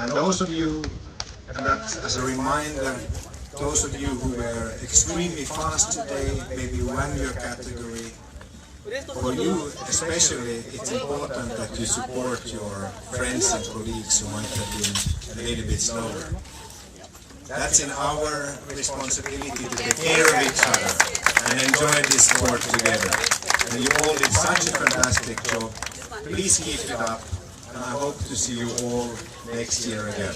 And those of you, and that's as a reminder, those of you who were extremely fast today, maybe won your category, for you especially, it's important that you support your friends and colleagues who might have been a little bit slower. That's in our responsibility to take care of each other and enjoy this sport together. And you all did such a fantastic job. Please keep it up, and I hope to see you all next year again.